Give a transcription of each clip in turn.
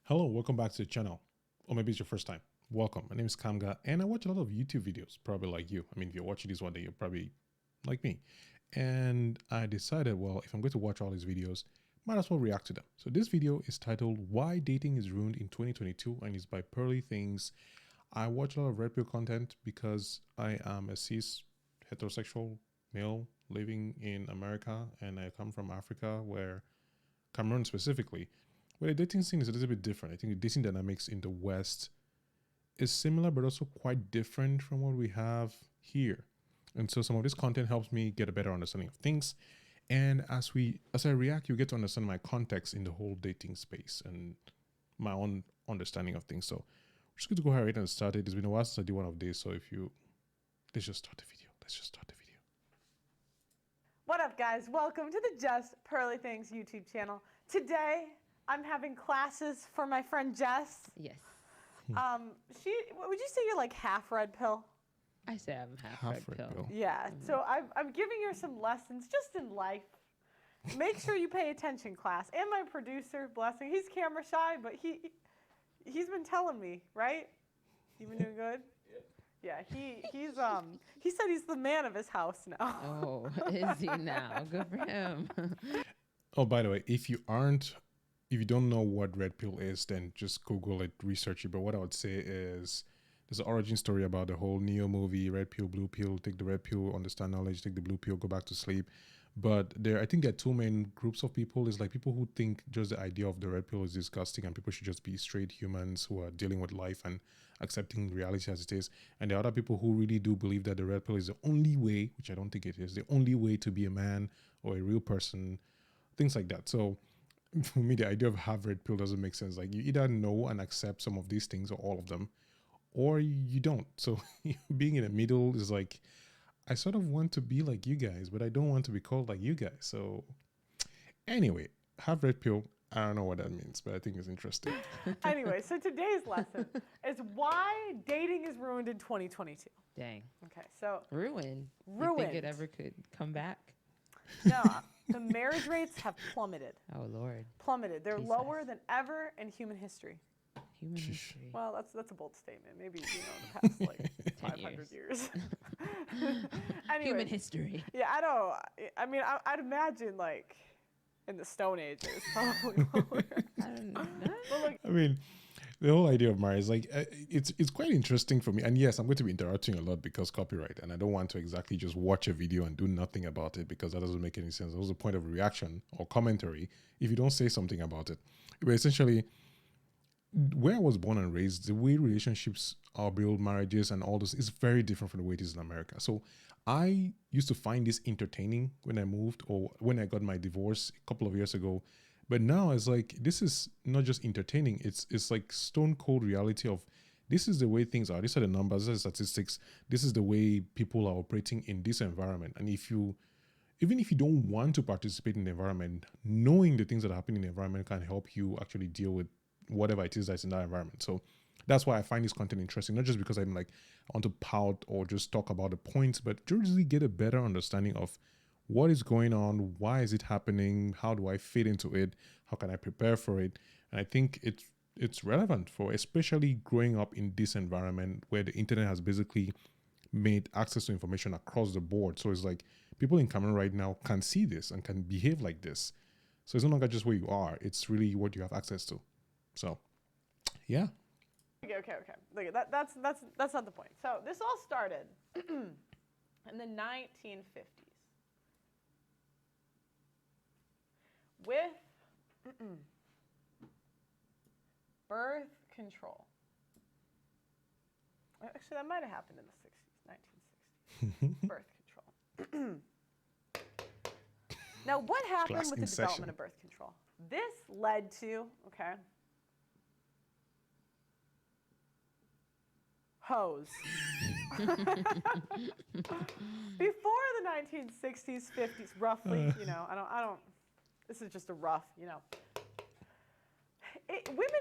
Hello, welcome back to the channel. Or maybe it's your first time. Welcome. My name is Kamga and I watch a lot of YouTube videos, probably like you. I mean, if you're watching this one day, you're probably like me. And I decided, well, if I'm going to watch all these videos, might as well react to them. So this video is titled Why Dating is Ruined in 2022 and it's by Things. I watch a lot of red pill content because I am a cis heterosexual male living in America and I come from Africa, where Cameroon specifically. Well, the dating scene is a little bit different. I think the dating dynamics in the West is similar, but also quite different from what we have here. And so some of this content helps me get a better understanding of things. And as I react, you get to understand my context in the whole dating space and my own understanding of things. So we're just going to go ahead and start it. It's been a while since I did one of these. So let's just start the video. What up, guys? Welcome to the Just Pearly Things YouTube channel. Today, I'm having classes for my friend Jess. Yes. Would you say you're like half red pill? I say I'm half red pill. Yeah. So I'm giving her some lessons just in life. Make sure you pay attention, class. And my producer, blessing, he's camera shy, but he's been telling me, right? You been doing good? Yeah, he said he's the man of his house now. Oh, is he now? Good for him. Oh, by the way, if you don't know what red pill is, then just Google it, research it. But what I would say is there's an origin story about the whole Neo movie, red pill, blue pill. Take the red pill, understand knowledge. Take the blue pill, go back to sleep. But I think there are two main groups of people. There's like people who think just the idea of the red pill is disgusting and people should just be straight humans who are dealing with life and accepting reality as it is. And there are other people who really do believe that the red pill is the only way, which I don't think it is, the only way to be a man or a real person, things like that. So for me, the idea of half red pill doesn't make sense. Like, you either know and accept some of these things or all of them, or you don't. So being in the middle is like, I sort of want to be like you guys, but I don't want to be called like you guys. So anyway, half red pill, I don't know what that means, but I think it's interesting. Anyway, so today's lesson is why dating is ruined in 2022. Dang. Okay, so Ruined. Ruined. You think it ever could come back? no, the marriage rates have plummeted. Oh, Lord. Plummeted. They're Jesus. lower than ever in human history. Human history. Well, that's a bold statement. Maybe, in the past, like, 500 years. Anyway, Human history. Yeah, I'd imagine, like, in the Stone Age, it was probably lower. I don't know. But, like, I mean, the whole idea of marriage, like, it's quite interesting for me. And yes, I'm going to be interrupting a lot because copyright, and I don't want to exactly just watch a video and do nothing about it because that doesn't make any sense. That was the point of reaction or commentary if you don't say something about it. But essentially, where I was born and raised, the way relationships are built, marriages and all this is very different from the way it is in America. So I used to find this entertaining when I moved or when I got my divorce a couple of years ago. But now it's like, this is not just entertaining. It's like stone cold reality of this is the way things are. These are the numbers, these are the statistics. This is the way people are operating in this environment. And even if you don't want to participate in the environment, knowing the things that happen in the environment can help you actually deal with whatever it is that's in that environment. So that's why I find this content interesting, not just because I'm like, I want to pout or just talk about the points, but to really get a better understanding of what is going on, why is it happening, how do I fit into it, how can I prepare for it. And I think it's relevant for especially growing up in this environment where the internet has basically made access to information across the board. So it's like people in Cameroon right now can see this and can behave like this. So it's no longer just where you are, it's really what you have access to. So, yeah. Okay. Look, that's not the point. So this all started in the 1950s with birth control. Actually, that might have happened in the 60s, 1960s. Birth control. Now, what happened with the development of birth control? This led to, hoes. Before the 1960s, 50s, roughly, I don't, this is just a rough, women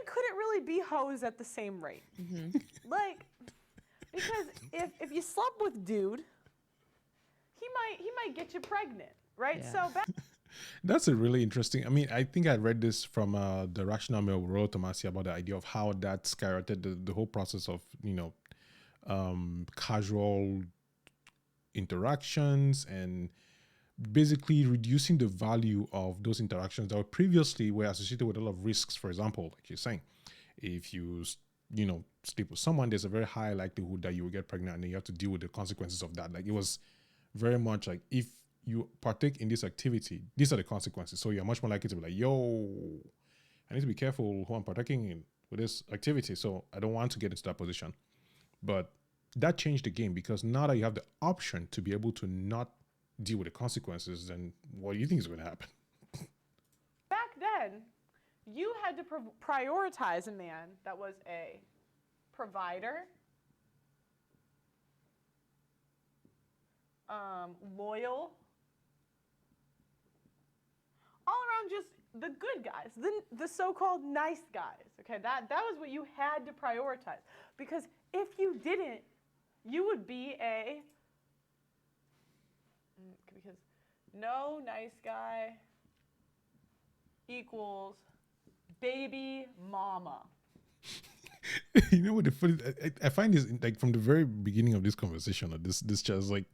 couldn't really be hoes at the same rate. Like, because if you slept with dude, he might get you pregnant, right? Yeah. So That's a really interesting. I mean, I think I read this from the Rational Male Rollo Tomasi about the idea of how that skyrocketed the whole process of casual interactions and basically reducing the value of those interactions that were previously were associated with a lot of risks. For example, like you're saying, if you sleep with someone, there's a very high likelihood that you will get pregnant and then you have to deal with the consequences of that. Like it was very much like if you partake in this activity, these are the consequences. So you're much more likely to be like, yo, I need to be careful who I'm partaking in with this activity. So I don't want to get into that position. But that changed the game because now that you have the option to be able to not deal with the consequences, then what do you think is going to happen? Back then, you had to prioritize a man that was a provider, loyal, all around just the good guys, the so-called nice guys. Okay, that was what you had to prioritize. Because if you didn't, you would be because no nice guy equals baby mama. You know what the funny? I find this like from the very beginning of this conversation or this just like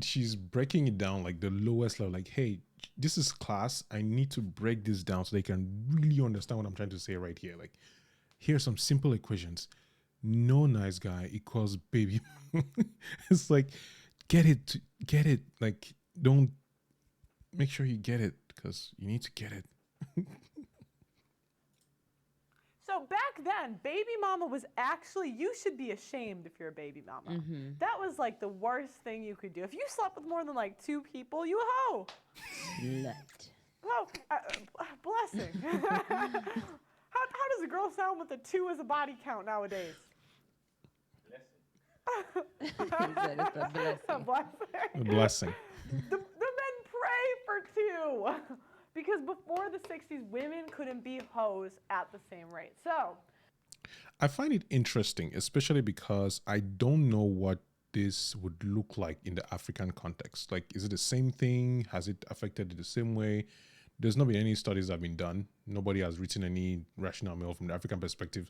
she's breaking it down like the lowest level. Like, hey, this is class. I need to break this down so they can really understand what I'm trying to say right here. Like, here's some simple equations. No nice guy equals baby. It's like, get it. Like, don't make sure you get it because you need to get it. So back then, baby mama was actually, you should be ashamed if you're a baby mama. Mm-hmm. That was like the worst thing you could do. If you slept with more than like 2 people, you a hoe. Slut. Well, blessing. How does a girl sound with a 2 as a body count nowadays? He said it's a blessing. A blessing. A blessing. The men pray for 2. Because before the 60s, women couldn't be hoes at the same rate. So I find it interesting, especially because I don't know what this would look like in the African context. Like, is it the same thing? Has it affected it the same way? There's not been any studies that have been done. Nobody has written any rational mail from the African perspective.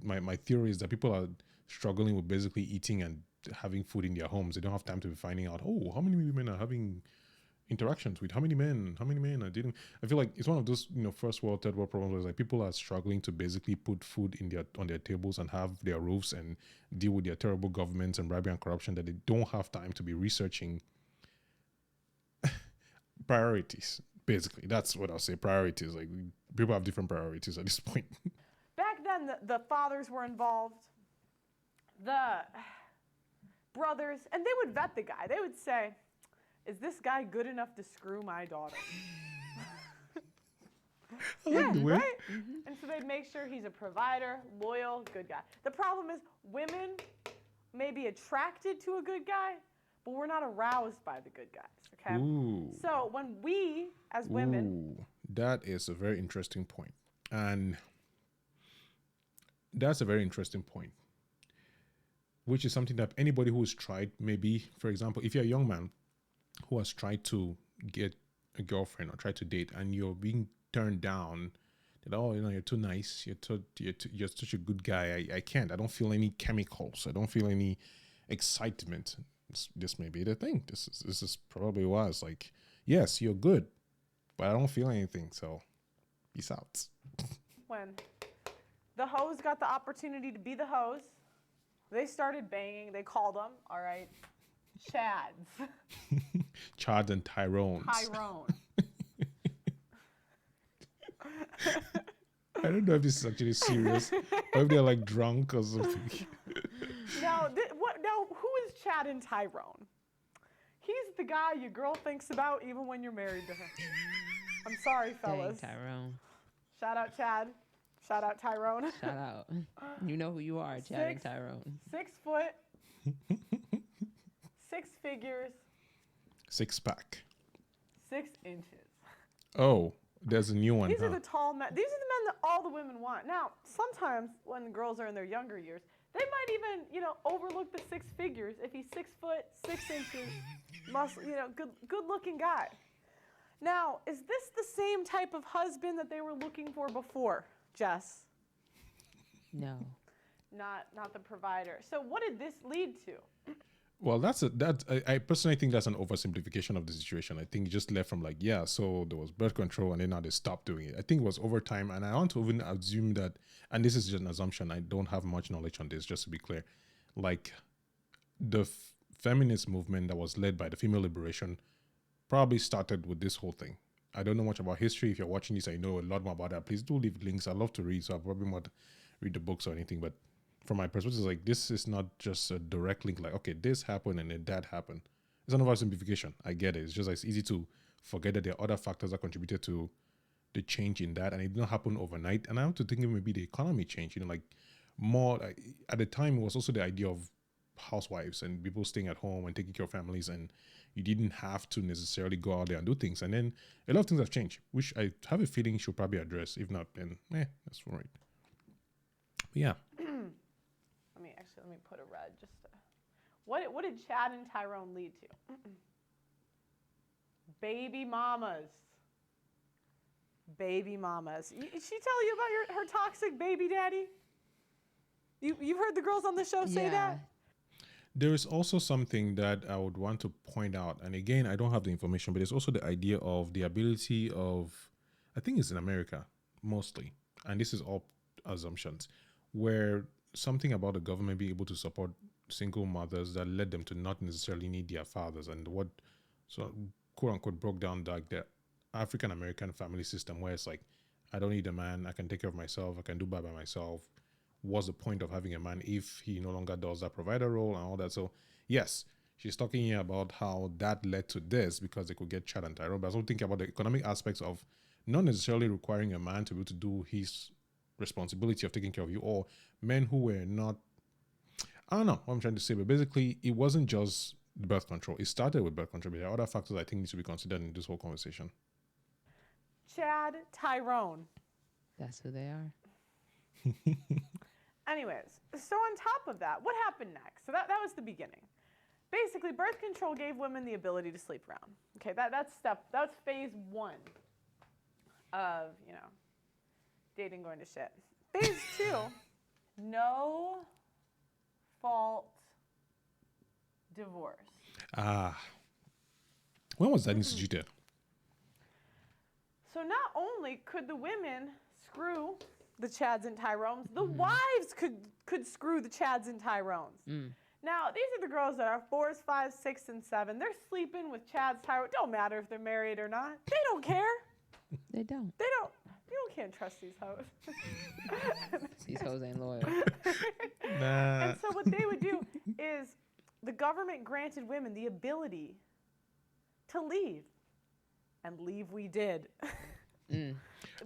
My theory is that people are struggling with basically eating and having food in their homes. They don't have time to be finding out, oh, how many women are having interactions with how many men I didn't. I feel like it's one of those first world, third world problems where like people are struggling to basically put food on their tables and have their roofs and deal with their terrible governments and bribery and corruption, that they don't have time to be researching priorities. Basically, that's what I'll say. Priorities. Like, people have different priorities at this point. back then, the fathers were involved, the brothers, and they would vet the guy. They would say, is this guy good enough to screw my daughter? Yeah, right? Mm-hmm. And so they'd make sure he's a provider, loyal, good guy. The problem is women may be attracted to a good guy, but we're not aroused by the good guys, okay? Ooh. So when we, as women... Ooh, that is a very interesting point. And that's a very interesting point, which is something that anybody who has tried, maybe, for example, if you're a young man who has tried to get a girlfriend or try to date and you're being turned down, that, oh, you're too nice, you're such a good guy, I can't, I don't feel any chemicals, I don't feel any excitement. This may be the thing. This is probably why it's like, yes, you're good, but I don't feel anything, so peace out. When the hoes got the opportunity to be the hoes, they started banging. They called them, all right, Chads. Chad and Tyrone. I don't know if this is actually serious or if they're like drunk or something. Now, who is Chad and Tyrone? He's the guy your girl thinks about even when you're married to him. I'm sorry, fellas. Dang, Tyrone. Shout out Chad. Shout out Tyrone. Shout out. You know who you are, Chad and Tyrone. 6 foot. 6 figures. 6-pack. 6 inches. Oh, there's a new one. These are the tall men. These are the men that all the women want. Now, sometimes when the girls are in their younger years, they might even, overlook the 6 figures if he's 6 foot, 6 inches, muscle, good looking guy. Now, is this the same type of husband that they were looking for before, Jess? No. Not the provider. So what did this lead to? Well, I personally think that's an oversimplification of the situation. I think it just left from like, yeah, so there was birth control and then now they stopped doing it. I think it was over time. And I want to even assume that, and this is just an assumption, I don't have much knowledge on this, just to be clear. Like the feminist movement that was led by the female liberation probably started with this whole thing. I don't know much about history. If you're watching this, I know a lot more about that. Please do leave links. I love to read, so I'll probably not read the books or anything. But from my perspective, like this is not just a direct link. Like, okay, this happened and then that happened. It's an oversimplification. I get it. It's just like, it's easy to forget that there are other factors that contributed to the change in that, and it did not happen overnight. And I have to think maybe the economy changed. You know, like more like, at the time, it was also the idea of housewives and people staying at home and taking care of families, and you didn't have to necessarily go out there and do things. And then a lot of things have changed, which I have a feeling should probably address. If not, then that's all right. But yeah. Let me put a red just to, what did Chad and Tyrone lead to? Baby mamas. Baby mamas. Did she tell you about her toxic baby daddy? You've heard the girls on the show say that? There is also something that I would want to point out. And again, I don't have the information, but it's also the idea of the ability of, I think it's in America mostly, and this is all assumptions, where something about the government being able to support single mothers that led them to not necessarily need their fathers, and what so quote unquote broke down like the African American family system, where it's like, I don't need a man, I can take care of myself, I can do by myself. What's the point of having a man if he no longer does that provider role and all that? So yes, she's talking here about how that led to this because they could get Chad and Tyrone, but also thinking about the economic aspects of not necessarily requiring a man to be able to do his responsibility of taking care of you, or men who were not, I don't know what I'm trying to say, but basically it wasn't just birth control. It started with birth control, but there are other factors I think need to be considered in this whole conversation. Chad, Tyrone. That's who they are. Anyways, so on top of that, what happened next? So that was the beginning. Basically, birth control gave women the ability to sleep around. Okay, that's phase one of, dating going to shit. Phase two, no fault divorce. When was that instituted? So not only could the women screw the Chads and Tyrones, the wives could screw the Chads and Tyrones. Now, these are the girls that are 4s, 5s, 6, and 7. They're sleeping with Chads, Tyrones. Don't matter if they're married or not. They don't care. They don't. You can't trust these hoes. These hoes ain't loyal. Nah. And so what they would do is the government granted women the ability to leave. And leave we did.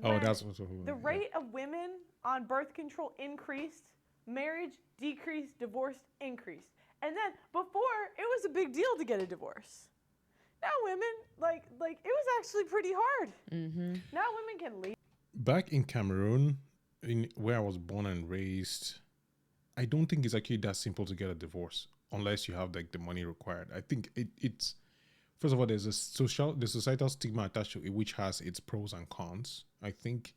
That's what the rate of women on birth control increased, marriage decreased, divorce increased. And then before, it was a big deal to get a divorce. Now women, like it was actually pretty hard. Now women can leave. Back in Cameroon, where I was born and raised, I don't think it's actually that simple to get a divorce unless you have like the money required. I think it's first of all, there's the societal stigma attached to it, which has its pros and cons, I think.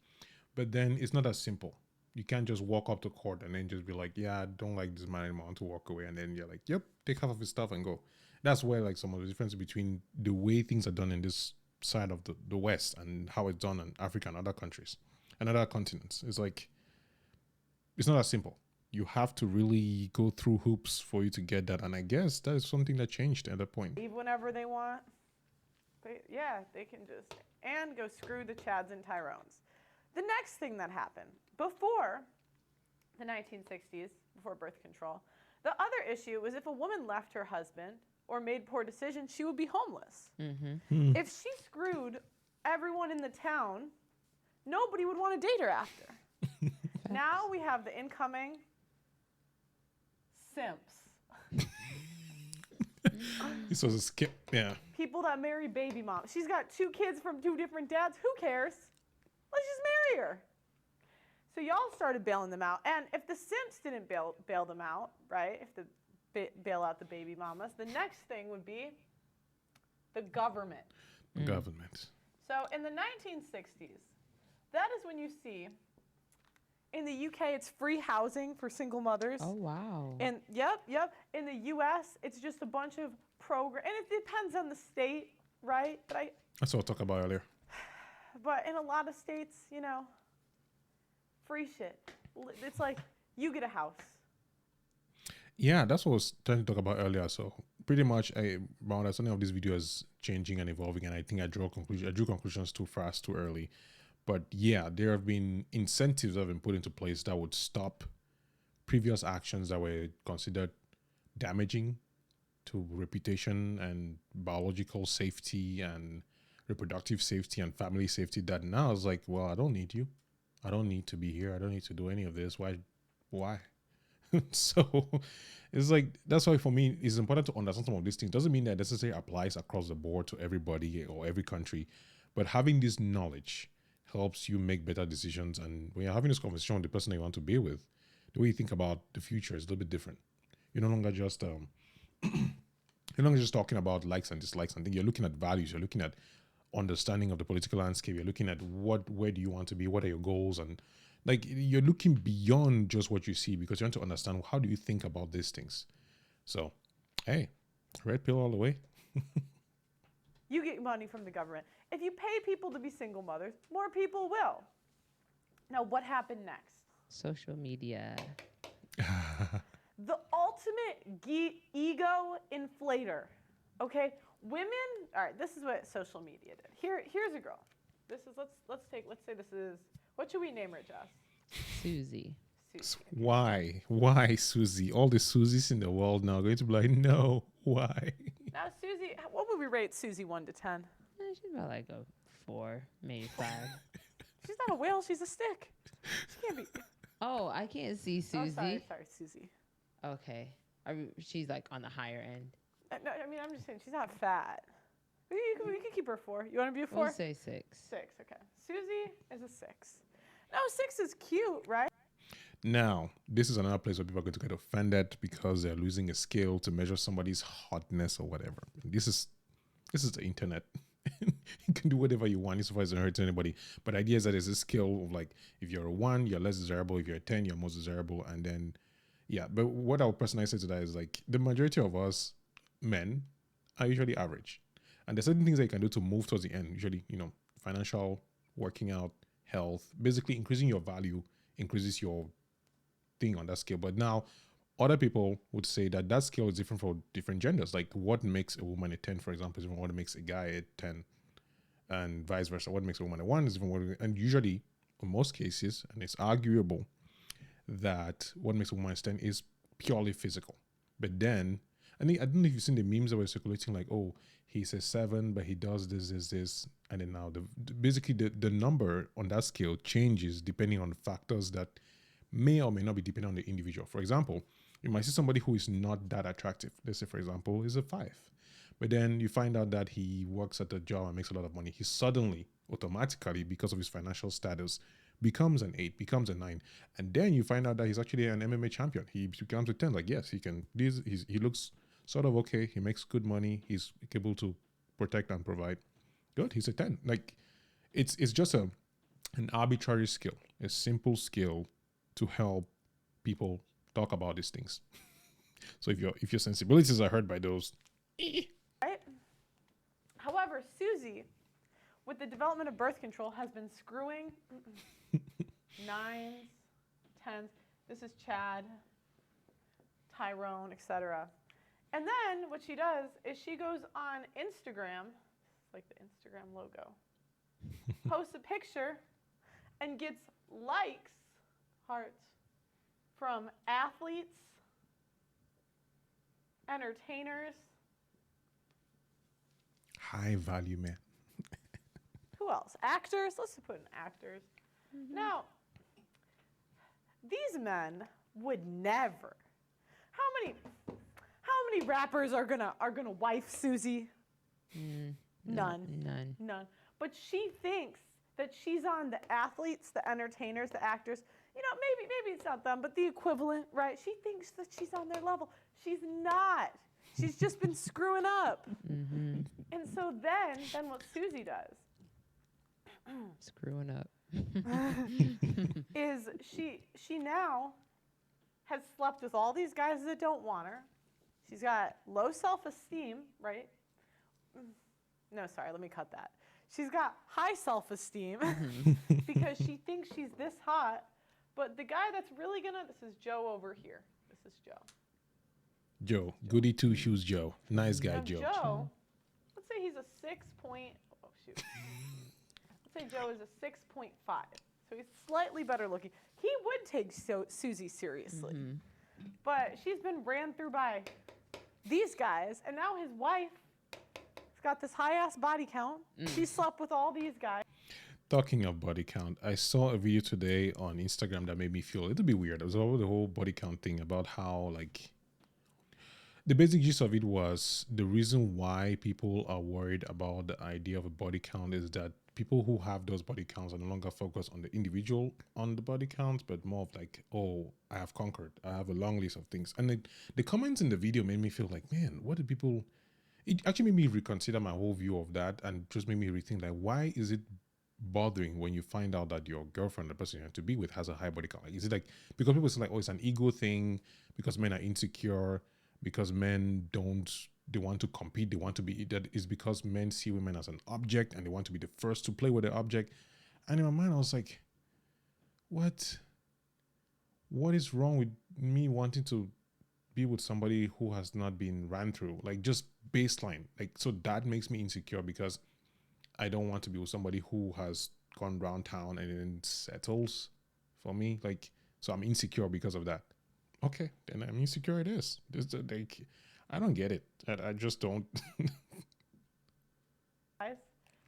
But then it's not as simple. You can't just walk up to court and then just be like, yeah, I don't like this man anymore, I want to walk away. And then you're like, yep, take half of his stuff and go. That's where like some of the difference between the way things are done in this side of the West and how it's done in Africa and other countries and other continents. It's like, it's not as simple. You have to really go through hoops for you to get that. And I guess that is something that changed at that point. Leave whenever they want. They can just, and go screw the Chads and Tyrones. The next thing that happened, before the 1960s, before birth control, the other issue was if a woman left her husband or made poor decisions, she would be homeless. If she screwed everyone in the town, nobody would want to date her after. Now we have the incoming simps. This was a skip, yeah. People that marry baby moms. She's got 2 kids from 2 different dads. Who cares? Let's just marry her. So y'all started bailing them out. And if the simps didn't bail them out, right, if the bail out the baby mamas, the next thing would be the government. Government. So in the 1960s, that is when you see, in the UK, it's free housing for single mothers. Oh, wow. And yep. In the US, it's just a bunch of programs, and it depends on the state, right? That's what I talked about earlier. But in a lot of states, free shit. It's like you get a house. Yeah, that's what I was trying to talk about earlier. So pretty much, my understanding of this video is changing and evolving, and I think I drew conclusions too fast, too early. But yeah, there have been incentives that have been put into place that would stop previous actions that were considered damaging to reputation and biological safety and reproductive safety and family safety. That now is like, well, I don't need you. I don't need to be here. I don't need to do any of this. Why? So it's like, that's why for me it's important to understand some of these things. Doesn't mean that necessarily applies across the board to everybody or every country, but having this knowledge helps you make better decisions. And when you're having this conversation with the person that you want to be with, the way you think about the future is a little bit different. You're no longer just talking about likes and dislikes and things. You're looking at values. You're looking at understanding of the political landscape. You're looking at where do you want to be? What are your goals? And like, you're looking beyond just what you see, because you want to understand, how do you think about these things? So, hey, red pill all the way. You get money from the government. If you pay people to be single mothers, more people will. Now, what happened next? Social media. The ultimate ego inflator. Okay, women. All right, this is what social media did. Here's a girl. This is let's say this is, what should we name her, Jess? Susie. Why Susie? All the Susies in the world now are going to be like, no, why? Now, Susie, what would we rate Susie 1 to 10? She's about like a 4, maybe 5. She's not a whale. She's a stick. She can't be. Oh, I can't see Susie. Oh, sorry, Susie. Okay. She's like on the higher end. No, I mean, I'm just saying she's not fat. We can keep her 4. You want to be a 4? We'll say 6. 6, okay. Susie is a 6. No, 6 is cute, right? Now, this is another place where people are going to get offended because they're losing a scale to measure somebody's hotness or whatever. This is the internet. You can do whatever you want, insofar as it doesn't hurt anybody. But the idea is that there's a scale of like, if you're a 1, you're less desirable. If you're a 10, you're most desirable. And then, yeah. But what I would personally say to that is, like, the majority of us men are usually average. And there's certain things that you can do to move towards the end. Usually, financial, working out, health, basically increasing your value increases your thing on that scale. But now other people would say that scale is different for different genders. Like, what makes a woman a 10, for example, is different from what makes a guy a 10, and vice versa. What makes a woman a 1 is different. And usually, in most cases, and it's arguable that what makes a woman a 10 is purely physical. But then, I don't know if you've seen the memes that were circulating, like, oh, he's a 7, but he does this. And then now, basically, the number on that scale changes depending on factors that may or may not be depending on the individual. For example, you might see somebody who is not that attractive. Let's say, for example, is a 5. But then you find out that he works at a job and makes a lot of money. He suddenly, automatically, because of his financial status, becomes an 8, becomes a 9. And then you find out that he's actually an MMA champion. He becomes a 10. Like, yes, he can. He looks sort of okay. He makes good money. He's able to protect and provide. Good. He's a 10. Like, it's just an arbitrary skill, a simple skill to help people talk about these things. So if your sensibilities are hurt by those, right? However, Susie, with the development of birth control, has been screwing 9s, 10s. This is Chad, Tyrone, etc. And then what she does is she goes on Instagram, it's like the Instagram logo, posts a picture and gets likes, hearts, from athletes, entertainers. high value man. Who else? Actors. Let's put in actors. Mm-hmm. Now, these men would never. How many rappers are gonna wife Susie? None. But she thinks that she's on the athletes, the entertainers, the actors. Maybe it's not them, but the equivalent, right? She thinks that she's on their level. She's not. She's just been screwing up. Mm-hmm. And so then what Susie does Screwing up. is she now has slept with all these guys that don't want her. She's got low self-esteem, right? No, sorry, let me cut that. She's got high self-esteem because she thinks she's this hot, but the guy that's really this is Joe over here. This is Joe. Joe, goody two shoes Joe. Nice guy, Now, Joe. Joe, let's say he's a 6 point, oh shoot. Let's say Joe is a 6.5. So he's slightly better looking. He would take Susie seriously. But she's been ran through by these guys, and now his wife has got this high-ass body count. She slept with all these guys. Talking of body count, I saw a video today on Instagram that made me feel a little bit weird. It was all the whole body count thing about how, like, the basic gist of it was the reason why people are worried about the idea of a body count is that people who have those body counts are no longer focused on the individual on the body counts, but more of like, oh, I have conquered. I have a long list of things. And the comments in the video made me feel like, man, what do people... It actually made me reconsider my whole view of that and just made me rethink, like, why is it bothering when you find out that your girlfriend, the person you have to be with, has a high body count? Like, is it like, because people say like, oh, it's an ego thing, because men are insecure, because men don't... They want to compete. They want to be... That is because men see women as an object and they want to be the first to play with the object. And in my mind, I was like, what? What is wrong with me wanting to be with somebody who has not been ran through? Like, just baseline. Like, so that makes me insecure because I don't want to be with somebody who has gone round town and then settles for me. Like, so I'm insecure because of that. Okay, then I'm insecure it is. Just like... I don't get it. I just don't.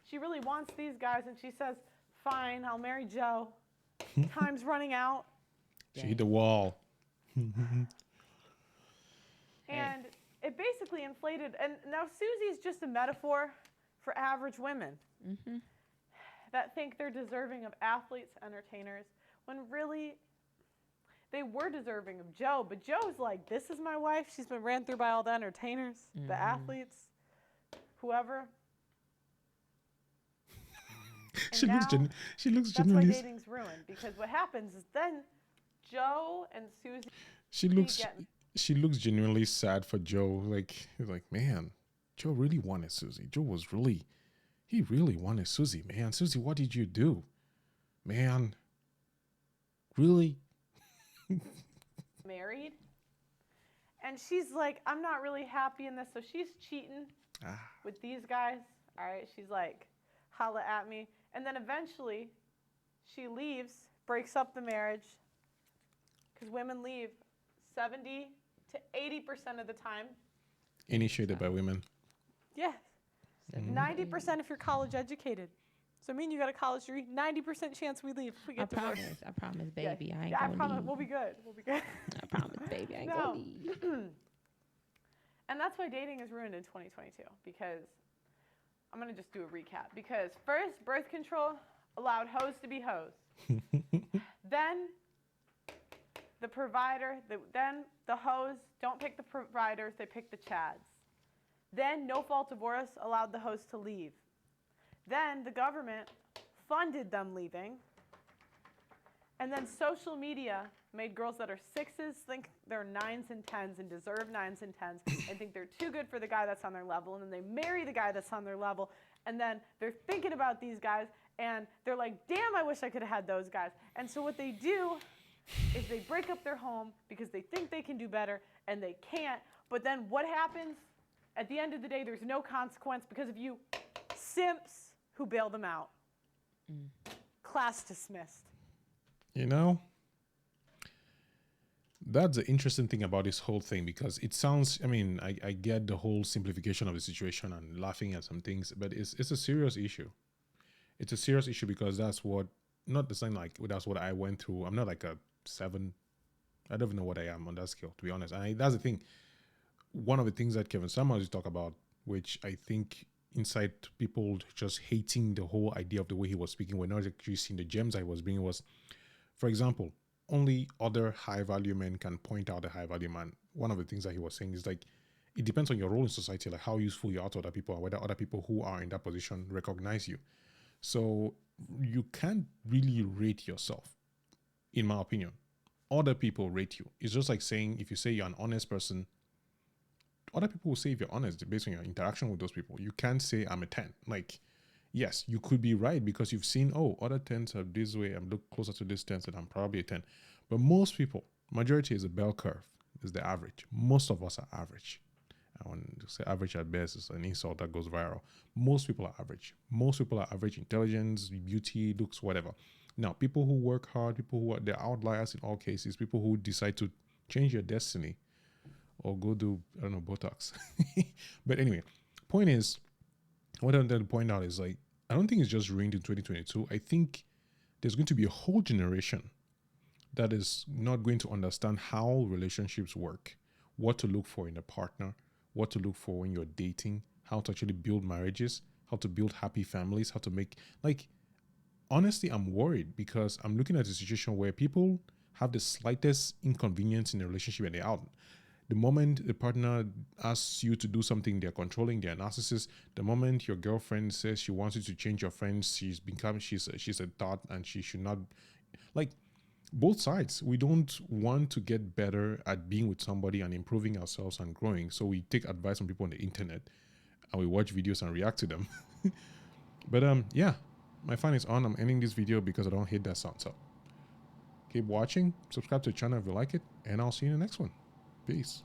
She really wants these guys, and she says, fine, I'll marry Joe. Time's running out. She hit the wall. And it basically inflated. And now Susie's just a metaphor for average women that think they're deserving of athletes, entertainers, when really... They were deserving of Joe, but Joe's like, this is my wife. She's been ran through by all the entertainers, the athletes, whoever. She looks that's genuinely... why dating's ruined, because what happens is then Joe and Susie... She looks genuinely sad for Joe. Like, he's like, man, Joe really wanted Susie. He really wanted Susie, man. Susie, what did you do? Man, really? Married, and she's like, I'm not really happy in this, so she's cheating with these guys. All right, she's like, holla at me, and then eventually she leaves, breaks up the marriage, because women leave 70 to 80% of the time. Initiated by women. Yes. 90% if you're college educated. So me and you got a college degree, 90% chance we leave if we get divorced. I promise, baby, yeah. I ain't gonna promise, leave. we'll be good. I promise, baby, I ain't gonna leave. And that's why dating is ruined in 2022, because I'm going to just do a recap. Because first, birth control allowed hoes to be hoes. Then the provider, then the hoes don't pick the providers, they pick the chads. Then no-fault divorce allowed the hoes to leave. Then the government funded them leaving. And then social media made girls that are 6s think they're 9s and 10s and deserve 9s and 10s and think they're too good for the guy that's on their level. And then they marry the guy that's on their level. And then they're thinking about these guys and they're like, damn, I wish I could have had those guys. And so what they do is they break up their home because they think they can do better and they can't. But then what happens? At the end of the day, there's no consequence because of you simps who bail them out. Class dismissed. You know, that's the interesting thing about this whole thing, because it sounds, I mean, I get the whole simplification of the situation and laughing at some things, but it's a serious issue. It's a serious issue because that's what, not the same like, that's what I went through. I'm not like a 7. I don't even know what I am on that scale, to be honest. And that's the thing. One of the things that Kevin Samuels talk about, which I think inside people just hating the whole idea of the way he was speaking, we're not actually seeing the gems I was bringing, was, for example, only other high-value men can point out a high-value man. One of the things that he was saying is like, it depends on your role in society, like how useful you are to other people and whether other people who are in that position recognize you. So you can't really rate yourself, in my opinion. Other people rate you. It's just like saying, if you say you're an honest person, other people will say if you're honest based on your interaction with those people. You can't say I'm a 10. Like, yes, you could be right because you've seen, oh, other 10s are this way. I'm look closer to this 10, so I'm probably a 10. But most people, majority is a bell curve, is the average. Most of us are average. I want to say average at best is an insult that goes viral. Most people are average. Most people are average intelligence, beauty, looks, whatever. Now, people who work hard, people who are the outliers in all cases, people who decide to change your destiny or go do, I don't know, Botox. But anyway, point is, what I'm trying to point out is like, I don't think it's just ruined in 2022. I think there's going to be a whole generation that is not going to understand how relationships work, what to look for in a partner, what to look for when you're dating, how to actually build marriages, how to build happy families, how to make, like, honestly, I'm worried because I'm looking at a situation where people have the slightest inconvenience in a relationship and they're out. The moment the partner asks you to do something, they're controlling, they're narcissists. The moment your girlfriend says she wants you to change your friends, she's a thought and she should not, like, both sides. We don't want to get better at being with somebody and improving ourselves and growing. So we take advice from people on the internet and we watch videos and react to them. But yeah, my fan is on. I'm ending this video because I don't hate that sound. So keep watching, subscribe to the channel if you like it, and I'll see you in the next one. Peace.